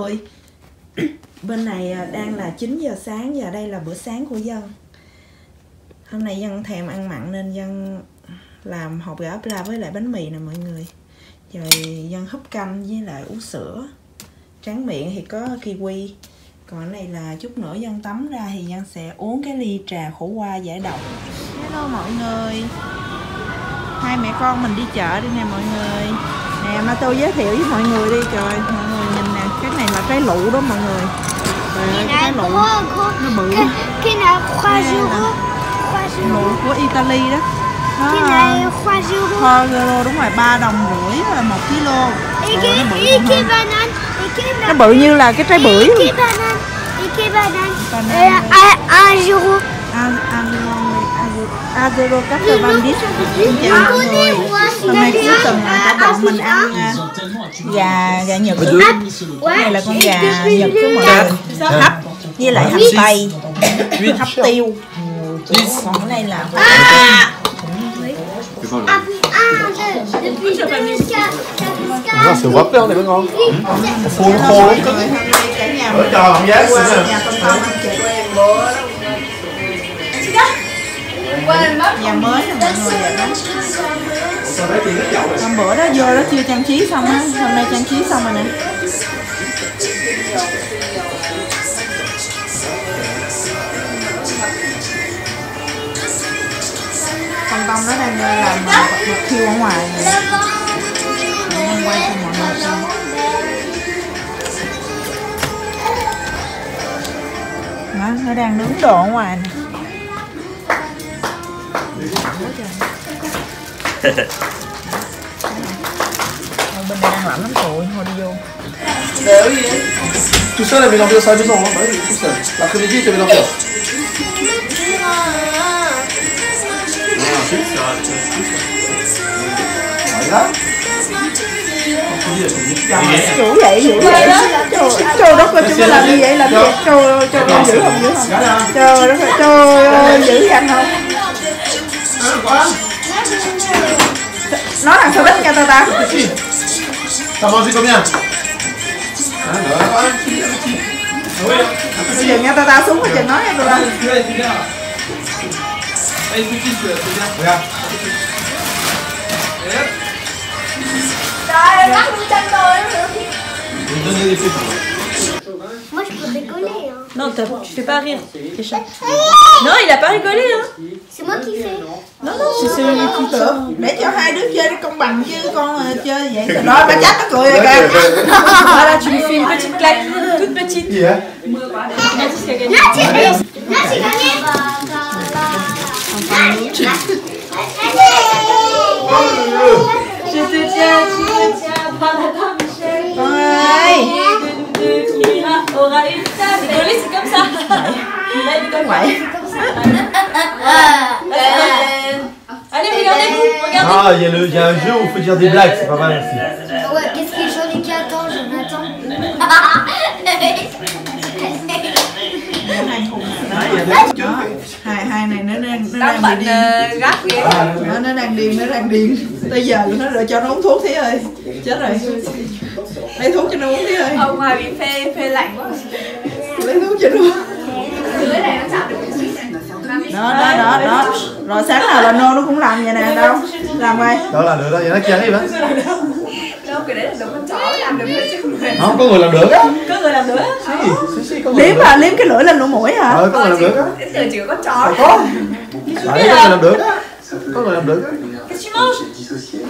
người. Bên này đang là 9 giờ sáng, giờ đây là bữa sáng của Dân. Hôm nay Dân thèm ăn mặn nên Dân làm hột gà ốp la với lại bánh mì nè mọi người. Rồi Dân húp canh với lại uống sữa. Tráng miệng thì có kiwi. Còn cái này là chút nữa Dân tắm ra thì Dân sẽ uống cái ly trà khổ qua giải độc. Hello mọi người. Hai mẹ con mình đi chợ đi nè mọi người. Nè mà tôi giới thiệu với mọi người đi, trời. Mọi người nhìn nè, cái này là trái lụ đó mọi người. Trời ơi, cái trái lụ nó bự. Cái này khoa euro. Lụ của Italy đó. Cái này khoa euro. Khoa euro đúng rồi, 3,5 đồng là 1 kg. Nó bự như là cái trái bưởi. Cái banane. Euro. Azero Castavandis. Chào mọi người. Hôm nay cuối tuần cả bọn mình ăn gà Nhật. Cái này là con gà Nhật của mọi người. Hấp với lại hấp tây, hấp tiêu. Còn cái này là nó sườn bắp đó này mới ngon. Khô khô lắm. Ở trò không giá quá. Nhà mới nè mọi người vậy đó. Hôm bữa đó vô đó chưa trang trí xong á, hôm nay trang trí xong rồi nè. Con Tông nó đang làm bật thiêu ở ngoài này. Mình đang quay cho mọi người xem. Đó, nó đang nướng đồ ở ngoài nè. Bên đây đang lạnh lắm rồi, thôi đi vô. Tout seul avec l'ambiance à la maison, hein. Oui, tout seul. L'après-midi, tu avais l'ambiance. Voilà. Dữ vậy trời đất ơi, chúng nó làm như vậy làm gì vậy? Trời ơi, dữ không? Trời đất ơi, trời ơi, dữ anh không? Nói thằng sao đất nha ta. T'as mangé combien? Bây giờ nghe ta xuống rồi chừng nói nghe tụi ta. Trời ơi, chân tôi Moi, je peux rigoler. Hein. Non, tu fais pas rire. Non, il a pas rigolé. Hein. C'est moi qui fais. Non, non, C'est celui qui peut. Để cho hai đứa chơi nó công bằng chứ con chơi vậy. Đó, bà chắc nó cười rồi kìa. Voilà, tu lui fais une petite claque, toute petite. Yeah. Là, c'est gagné. Je te tiens, tu me tiens, par la main, Michel. Con ơi. Aura une table. Rigoler, c'est comme ça. Là, rigole pas. Allez, regardez-vous, regardez. Ah, il y a un jeu où il faut dire des blagues, c'est pas mal aussi. Ouais, qu'est-ce qu'il est joli qu'attends, Jonathan. Hai này nó đang bị điên. Gắt vậy. Nó đang điên. Tới giờ nó rồi cho nó uống thuốc Thí ơi. Chết rồi. Lấy thuốc cho nó uống Thí ơi. Ở ngoài bị phê lạnh quá. Lấy thuốc cho nó uống. Dưới này nó chạm được cái gì Đó. Rồi sáng nào là nô nó cũng làm vậy nè đâu. Làm coi. Đó là được đó, vậy nó kia đi mà. đâu, cái đấy là giống con chó làm được thôi chứ không phải. Không, có người làm được á. Có người làm được á. Có người Liếm cái lưỡi lên lỗ mũi hả? có người làm được á. Đến giờ chỉ có con chó. Có. Có người làm được á. Có người làm được á. Qu'est-ce que tu manges?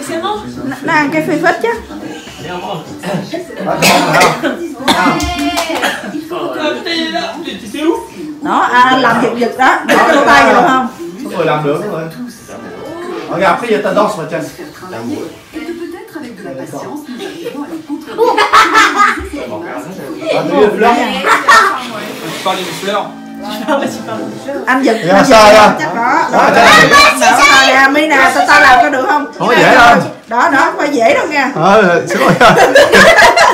C'est bon. Nó ăn cái phi phết chứ. Đó, làm giật đó, để cái lỗ tai vậy được không? Có người làm được rồi. Regarde, après il y a ta danse, Mathias. Anh giật sao chắc đó. Mi nè, tao làm có được không? Không có dễ đâu. Đó, không phải dễ đâu nha. C'est bon, regarde.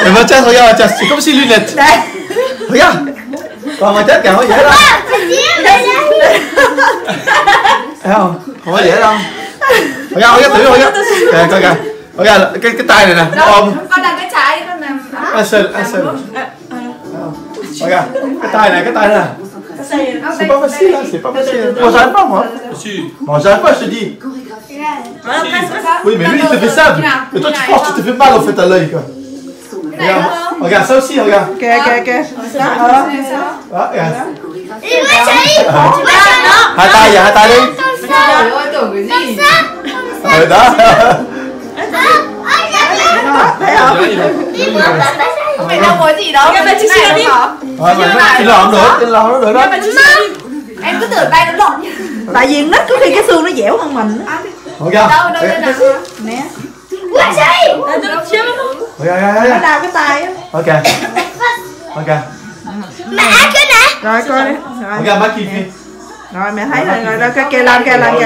Mais Mathias, regarde, Mathias, c'est comme ses lunettes. Đây. Regarde. Còn Mathias càng không dễ đâu. Thấy không? Không có dễ đâu. Regarde thử, regarde. Kìa, coi kìa. Regarde, cái tay này nè, nó ôm. Con làm cái trái, con làm. Un seul. Regarde, cái tay này, C'est pas facile, hein, c'est pas facile. Moi, j'arrive pas, moi. Bon, j'arrive pas, je te dis. Oui, mais lui, il te fait ça. Mais toi, tu penses que tu te fais mal, en fait, à l'œil, quoi. Regarde, regarde ça aussi, regarde. Kìa, kìa, kìa. Đó, Ah, regarde. Et moi, j'arrive. Hai tay vậy, hai tay đi. Trời ơi, tưởng cái gì? Đó. thấy không? Mày đang muốn gì đó? Cái bên chị xưa đi. Rồi, mà chị lòm được, chị lòm nó được đó. Em cứ tưởng tay nó lọt nhá. Tại vì nít có khi cái xương nó dẻo hơn mình á. Regarde. Đâu, đâu, đây nào. Nè, Moi, j'arrive. Regarde. nó đau cái tay á. Ok. Ok. Mais à que là. Rồi coi đi. Rồi, Regarde, Mac, il fait. rồi mẹ thấy rồi, rồi cái kêu lên kìa. Regarde,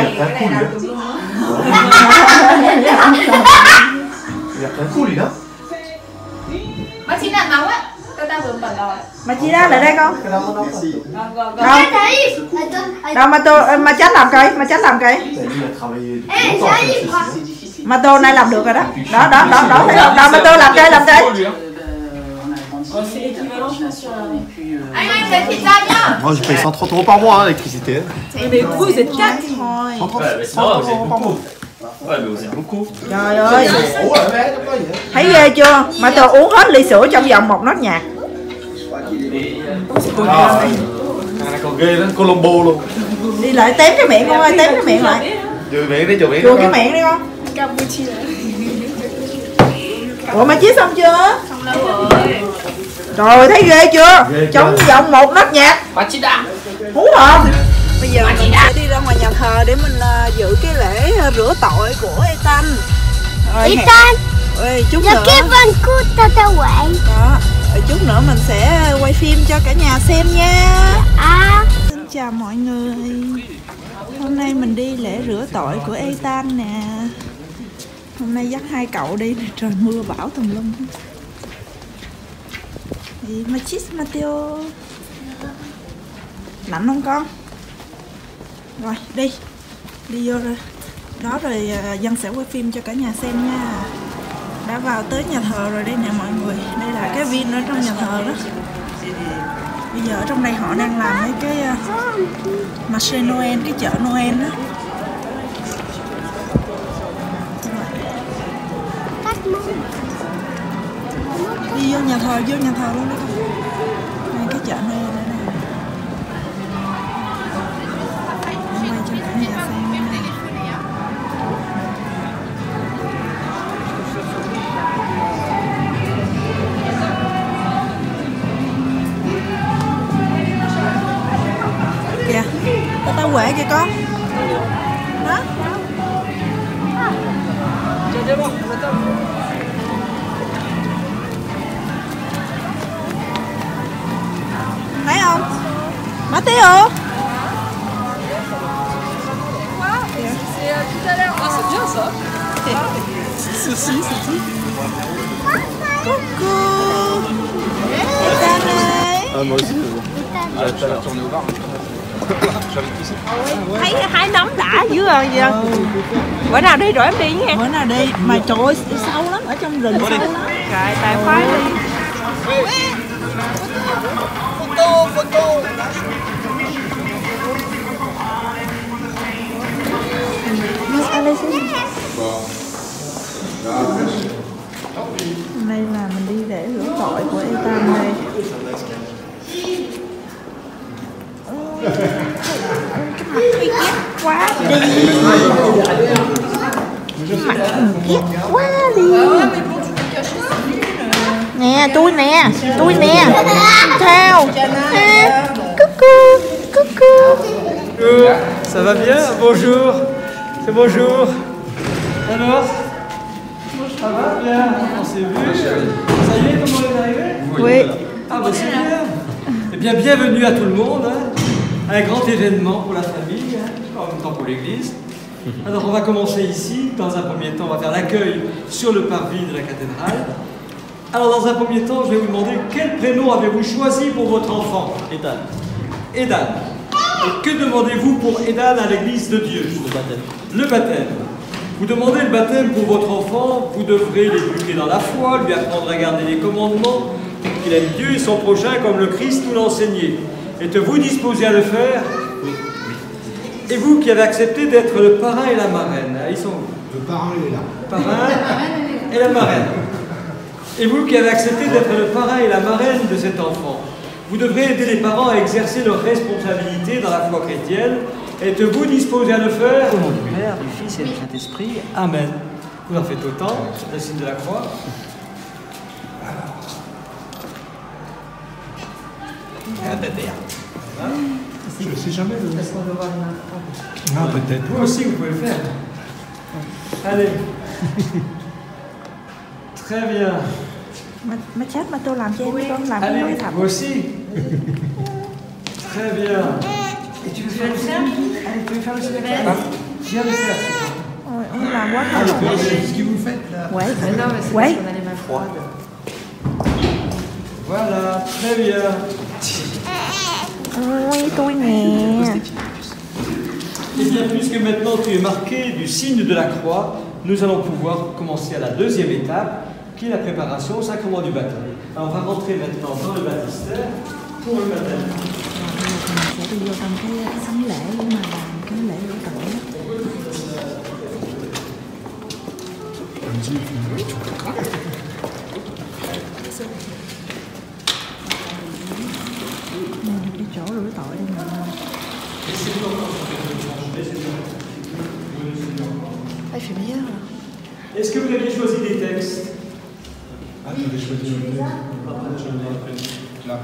un coup, lui, đó. Mà chị làm nóng á. Tao vừa bẩn rồi. Mà chị ra lại đây con. Cái đó nó Đâu? J'arrive. Attends. Đâu mà tránh làm cây, mà tránh làm cây. Eh, j'arrive. Mà tô này làm được rồi đó. Đó, thấy không? Đâu mà tô làm cây. Anh lấy thịt ra nhá. Moi, je paye 130 € par mois, hein, l'électricité. Mais vous êtes 4. Thôi. Ouais, mais c'est normal, vous êtes beaucoup. Ouais, mais vous êtes beaucoup. Trời ơi, Ủa, bé, nó có gì hết? thấy ghê chưa? Mà tôi uống hết ly sữa trong vòng một nốt nhạc. Này còn ghê lắm, Colombo luôn. Đi lại tém cái miệng con ơi, tém cái miệng lại. Chùi miệng đi, chùi miệng. Chùi cái miệng đi con. Ủa mà chiếc xong chưa? Xong đâu rồi. Trời thấy ghê chưa? Ghê chưa? Trong vòng một nốt nhạc. Bà chị đã. Hú hồn. Bây giờ mình sẽ đi ra ngoài nhà thờ để mình dự cái lễ rửa tội của Ethan. Rồi, Ethan, ơi, chút le nữa. Kevin coûte tatouage. Đó, rồi chút nữa mình sẽ quay phim cho cả nhà xem nha. Ah. Xin chào mọi người. Hôm nay mình đi lễ rửa tội của Ethan nè. Hôm nay dắt hai cậu đi, trời mưa bão tùm lum. Thì Machis Mateo. Lạnh không con? Rồi đi vô rồi. Đó rồi Dân sẽ quay phim cho cả nhà xem nha. Đã vào tới nhà thờ rồi đây nè mọi người. Đây là cái vin ở trong nhà thờ đó. Bây giờ ở trong đây họ đang làm mấy cái marché Noel, cái chợ Noel đó. Đi vô nhà thờ luôn đó. Đây cái chợ Noel ở đây. Quay cho cả nhà xem nha. Kìa, có tao quệ kìa con. Đó. Thấy không? Matteo. Coucou. Ethan ơi. Ah, moi aussi. Thấy nóng đã dữ rồi. Bữa nào đi rồi em đi nha. Bữa nào đi mà trời ơi sâu lắm, ở trong rừng sâu lắm. Rồi tài khoái đi. Hôm nay là mình đi để rửa tội của Ethan đây. Cái mặt ghét quá đi. Cái mặt ghét quá đi. Nè, tôi nè. Theo. Coucou. Ça va bien? Bonjour. C'est bonjour. Alors? Ça va bien? On s'est vu? Ça y est, comment on est arrivé? Oui. Ah bah c'est bien. Eh bien, bienvenue à tout le monde. Hein. Un grand événement pour la famille, hein, en même temps pour l'église. Alors on va commencer ici. Dans un premier temps, on va faire l'accueil sur le parvis de la cathédrale. Alors dans un premier temps, je vais vous demander quel prénom avez-vous choisi pour votre enfant? Edan. Edan. Et que demandez-vous pour Edan à l'église de Dieu? Le baptême. Vous demandez le baptême pour votre enfant, vous devrez l'éduquer dans la foi, lui apprendre à garder les commandements, qu'il aime Dieu et son prochain comme le Christ nous l'a enseigné. Êtes-vous disposés à le faire? Oui. Et vous qui avez accepté d'être le parrain et la marraine, ils sont où? Le parrain est là. Parrain et la marraine. Et vous qui avez accepté d'être le parrain et la marraine de cet enfant, vous devrez aider les parents à exercer leurs responsabilités dans la foi chrétienne. Êtes-vous disposés à le faire? Au nom du Père, du Fils et du Saint-Esprit. Amen. Vous en faites autant, c'est le signe de la croix. Ah, ben merde. Je ne sais jamais. Ah, peut-être. Vous aussi, vous pouvez le faire. Allez. Très bien. Mà chat mà tôi làm cho em, con làm cái Allez, nói thật. vous aussi. Très bien. Et tu veux faire le faire? Allez, tu veux faire le faire? Viens le faire. Ôi, ông làm quá thật. C'est ce que vous faites là. Ouais. Non, mais c'est Ouais. parce qu'on a les mains froides. Voilà, très bien. Ôi, tôi nè. Et bien, puisque maintenant tu es marqué du signe de la croix, nous allons pouvoir commencer à la deuxième étape, qui est la préparation au sacrement du baptême. Alors, on va rentrer maintenant dans le baptistère pour le baptême. Mình sẽ đi vô trong cái sắm lễ để mà làm cái lễ đổ tội. Cái chỗ rửa tội đây nè. Ah, il fait meilleur là. Est-ce que vous aviez choisi des textes? Ah, tu avais choisi le thème. Là.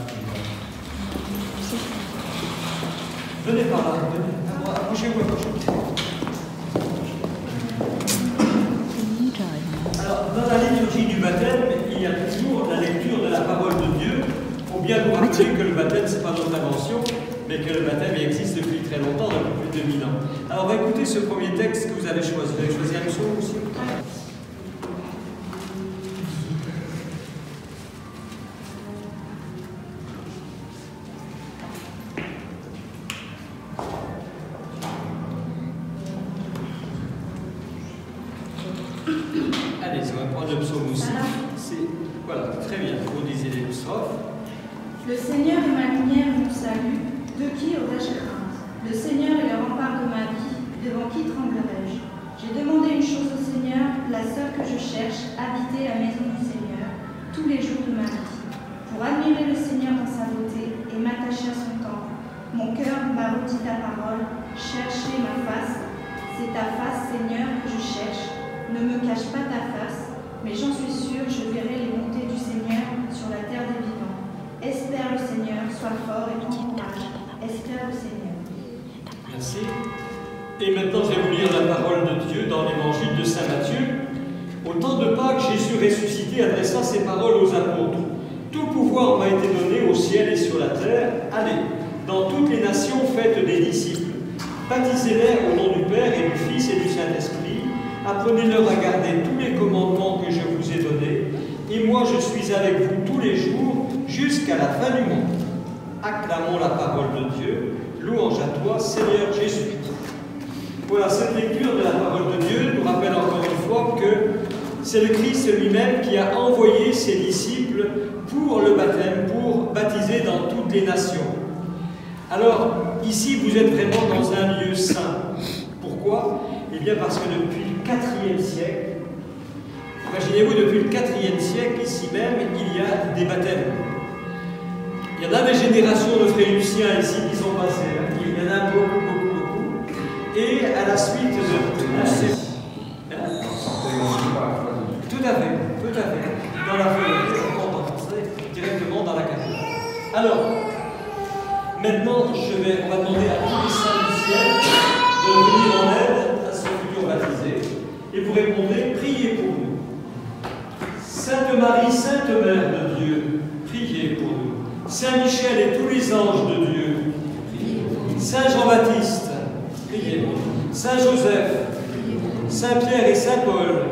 Venez par là, venez. Approchez-vous, approchez-vous. Alors, dans la liturgie du baptême, il y a toujours la lecture de la parole de Dieu pour bien nous rappeler que le baptême, ce n'est pas notre invention, mais que le baptême existe depuis très longtemps, depuis plus de 2000 ans. Alors, on va écouter ce premier texte que vous avez choisi. Vous avez choisi un psaume aussi? Allez, on va prendre le psaume aussi. Voilà, très bien. Vous lisez les strophes. Le Seigneur est ma lumière et mon salut, de qui aurais-je crainte? Le Seigneur est le rempart de ma vie, devant qui tremblerai-je? J'ai demandé une chose au Seigneur, la seule que je cherche, habiter à la maison du Seigneur, tous les jours de ma vie, pour admirer le Seigneur dans sa beauté et m'attacher à son temple. Mon cœur m'a redit ta parole, chercher ma face, c'est ta face, Seigneur, que je cherche. Ne me cache pas ta face, mais j'en suis sûre, je verrai les bontés du Seigneur sur la terre des vivants. Espère le Seigneur, sois fort et prends courage. Espère le Seigneur. Merci. Et maintenant, je vais vous lire la parole de Dieu dans l'évangile de Saint Matthieu. Au temps de Pâques, Jésus ressuscité adressa ces paroles aux apôtres. Tout pouvoir m'a été donné au ciel et sur la terre. Allez, dans toutes les nations, faites des disciples. Baptisez-les au nom du Père et du Fils et du Saint-Esprit. Apprenez-leur à garder tous les commandements que je vous ai donnés. Et moi, je suis avec vous tous les jours jusqu'à la fin du monde. Acclamons la parole de Dieu. Louange à toi, Seigneur Jésus. Voilà, cette lecture de la parole de Dieu nous rappelle encore une fois que c'est le Christ lui-même qui a envoyé ses disciples pour le baptême, pour baptiser dans toutes les nations. Alors, ici, vous êtes vraiment dans un lieu saint. Pourquoi? Eh bien, parce que depuis le IVe siècle, imaginez-vous, depuis le IVe siècle, ici même, il y a des baptêmes. Il y en a des générations de frères Luciens ici qui sont passés. Il y en a beaucoup, beaucoup, beaucoup. Et à la suite de ces... Tout à fait, tout à fait. Dans la feuille, on peut entrer directement dans la cathédrale. Alors, maintenant, on va demander à tous les saints du ciel de venir en aide à ce futur baptisé. Et vous répondez, priez pour nous. Sainte Marie, Sainte Mère de Dieu, priez pour nous. Saint Michel et tous les anges de Dieu, Saint Jean-Baptiste, priez pour nous. Saint Joseph, Saint Pierre et Saint Paul,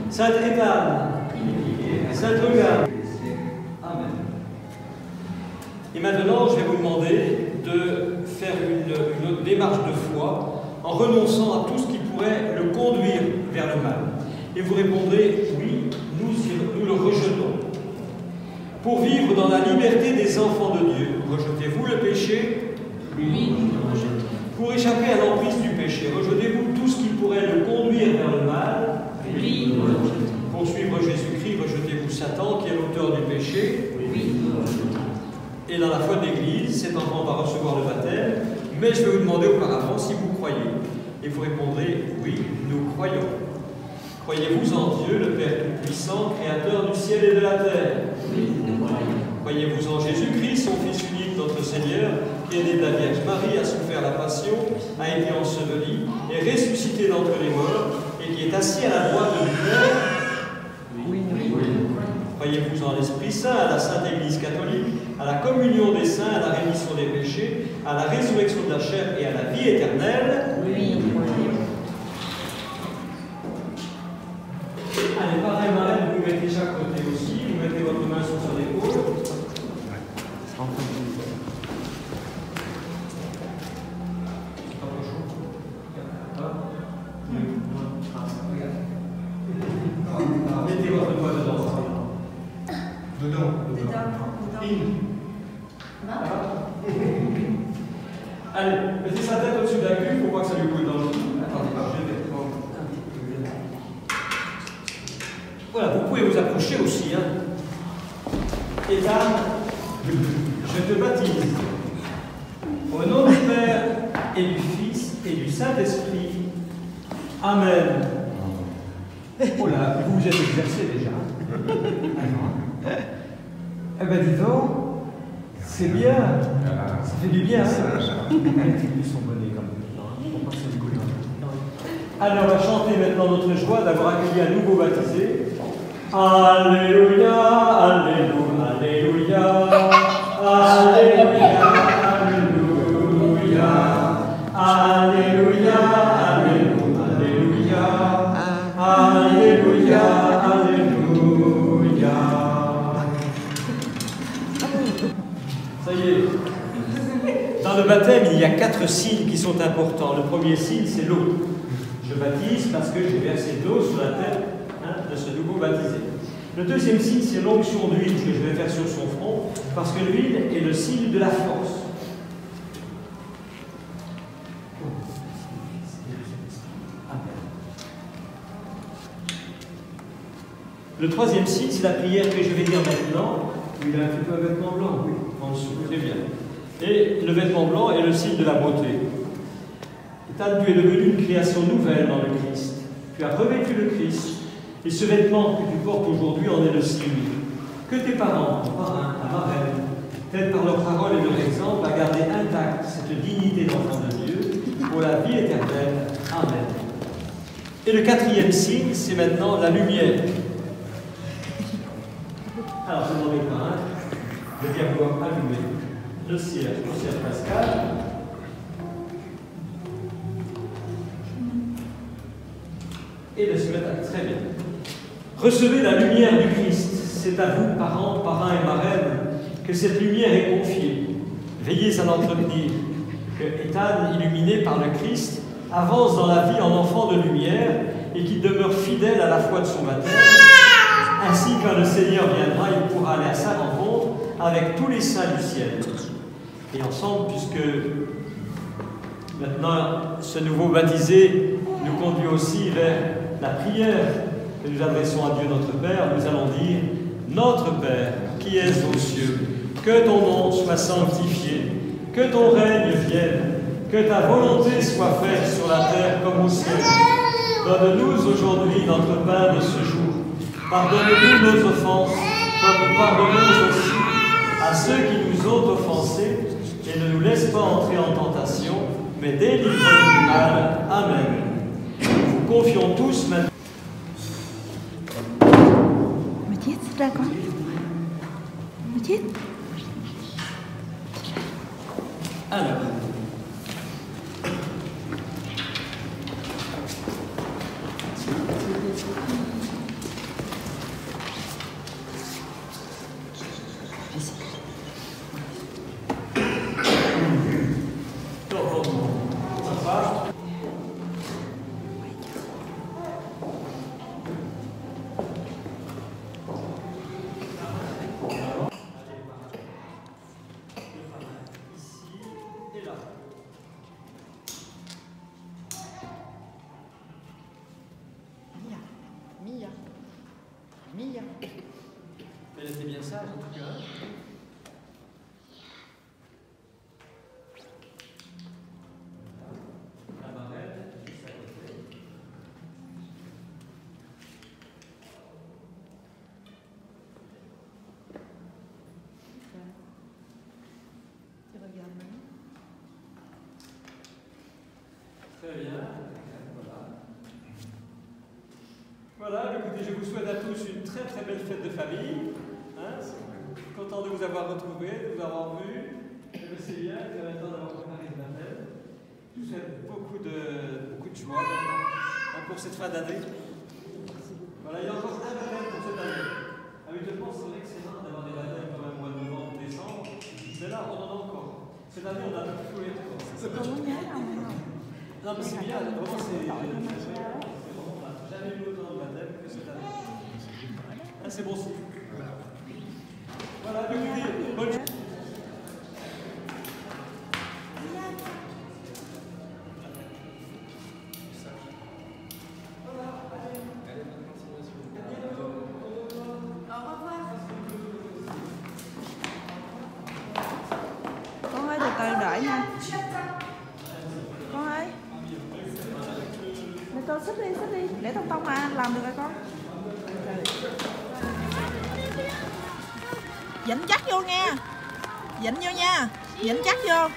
Sainte Émane, Saint Logan. Amen. Et maintenant, je vais vous demander de faire une démarche de foi en renonçant à tout ce qui pourrait le conduire vers le mal. Et vous répondrez, oui, nous le rejetons. pour vivre dans la liberté des enfants de Dieu. Rejetez-vous le péché? Oui. Pour échapper à l'emprise du péché, rejetez-vous tout ce qui pourrait le conduire vers le mal? Oui. Pour suivre Jésus-Christ, rejetez-vous Satan qui est l'auteur du péché? Oui. Et dans la foi de l'Église, cet enfant va recevoir le baptême, mais je vais vous demander auparavant si vous croyez. Et vous répondrez, oui, nous croyons. Croyez-vous en Dieu, le Père Tout-Puissant, Créateur du ciel et de la terre? Oui, nous croyons. Croyez-vous en Jésus-Christ, son Fils unique, notre Seigneur, qui est né de la Vierge Marie, a souffert la passion, a été enseveli, est ressuscité d'entre les morts, et qui est assis à la droite du Père? Oui, nous croyons. Croyez-vous en l'Esprit Saint, à la Sainte Église catholique, à la communion des saints, à la rémission des péchés, à la résurrection de la chair et à la vie éternelle? Oui, nous croyons. Allez, pareil, Marlène, vous mettez chaque côté aussi, vous mettez votre main sur son épaule. Mettez votre doigt dedans. Dedans. Allez, mettez sa tête au-dessus de la cuve pour pas que ça lui coule dans le dos. Attendez, je vais. Voilà, vous pouvez vous approcher aussi. Hein. Ethan, je te baptise. Au nom du Père et du Fils et du Saint-Esprit. Amen. Oh là, vous vous êtes exercé déjà. Eh ben dis donc, c'est bien. Ça fait du bien. Hein. Ils sont bonnets comme ça. Alors on va chanter maintenant notre joie d'avoir accueilli un nouveau baptisé. Alléluia, Alléluia, Alléluia, Alléluia, Alléluia, Alléluia, Alléluia, Alléluia, Alléluia. Ça y est. Dans le baptême, il y a 4 signes qui sont importants. Le premier signe, c'est l'eau. Je baptise parce que j'ai versé de l'eau sur la tête de ce nouveau baptisé. Le deuxième signe, c'est l'onction d'huile que je vais faire sur son front, parce que l'huile est le signe de la force. Le troisième signe, c'est la prière que je vais dire maintenant. Il a un petit peu un vêtement blanc, oui, en dessous, très bien. Et le vêtement blanc est le signe de la beauté. Ethan, tu es devenu une création nouvelle dans le Christ. Tu as revêtu le Christ. Et ce vêtement que tu portes aujourd'hui en est le signe. Que tes parents, ton parrain, ta marraine, t'aident par leur parole et leur exemple à garder intacte cette dignité d'enfant de Dieu pour la vie éternelle. Amen. Et le quatrième signe, c'est maintenant la lumière. Alors, je demande au parrain de bien pouvoir allumer le cierge pascal. Et de se mettre à... Très bien. Recevez la lumière du Christ. C'est à vous, parents, parrains et marraines, que cette lumière est confiée. Veillez à l'entretenir. Que Ethan, illuminé par le Christ, avance dans la vie en enfant de lumière et qu'il demeure fidèle à la foi de son baptême. Ainsi, quand le Seigneur viendra, il pourra aller à sa rencontre avec tous les saints du ciel. Et ensemble, puisque maintenant ce nouveau baptisé nous conduit aussi vers la prière que nous adressons à Dieu notre Père, nous allons dire « Notre Père, qui es aux cieux, que ton nom soit sanctifié, que ton règne vienne, que ta volonté soit faite sur la terre comme au ciel. Donne-nous aujourd'hui notre pain de ce jour. Pardonne-nous nos offenses, comme nous pardonnons aussi à ceux qui nous ont offensés, et ne nous laisse pas entrer en tentation, mais délivre-nous du mal. Amen. Nous vous confions tous maintenant. Ra con nó chết. Alors, message en tout cas. La marraine, juste à côté. Tu regardes maintenant. Très bien. Voilà, écoutez, je vous souhaite à tous une très très belle fête de famille. Hein, content de vous avoir retrouvés, de vous avoir vus. Je sais bien que vous avez le temps d'avoir préparé le baptême. Je vous souhaite beaucoup de joie pour cette fin d'année. Voilà, il y a encore un baptême pour cette année. Habituellement, c'est vrai que c'est rare d'avoir des baptêmes comme au mois de novembre, décembre. Mais là, on en a encore. Cette année, on a tout fait. Non, mais c'est bien, vraiment, c'est jamais eu autant de baptême que cette année. Ah, c'est bon signe. Voilà, écoutez, bonne journée. Con ơi, từ từ đợi nha. Con ơi. Để tôi xích đi. Để tông mà làm được rồi con. Dịnh chắc vô nha. Dịnh vô nha. Dịnh chắc vô.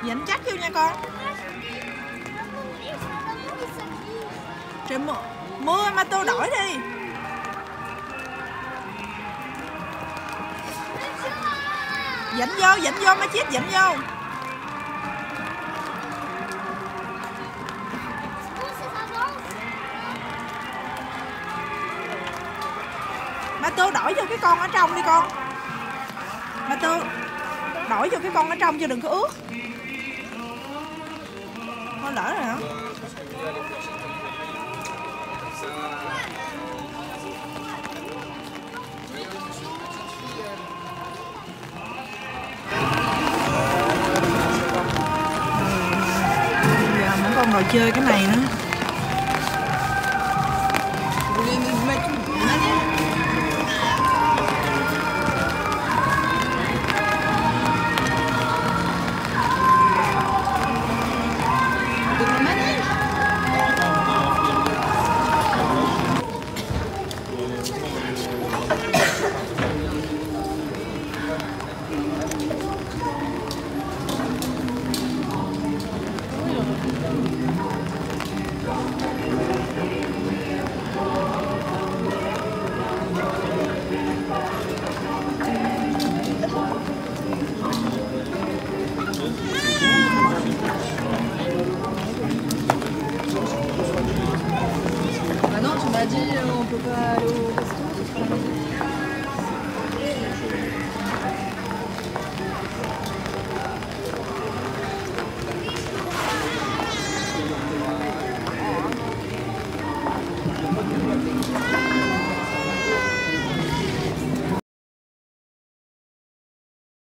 Dịnh chắc vô nha con. Trời mưa mà tôi đổi đi. Dịnh vô má chít, dịnh vô. Má Tư đổi vô cái con ở trong đi con. Má Tư đổi vô cái con ở trong cho đừng có ướt. Thôi lỡ rồi hả? Giờ vẫn còn ngồi chơi cái này nữa.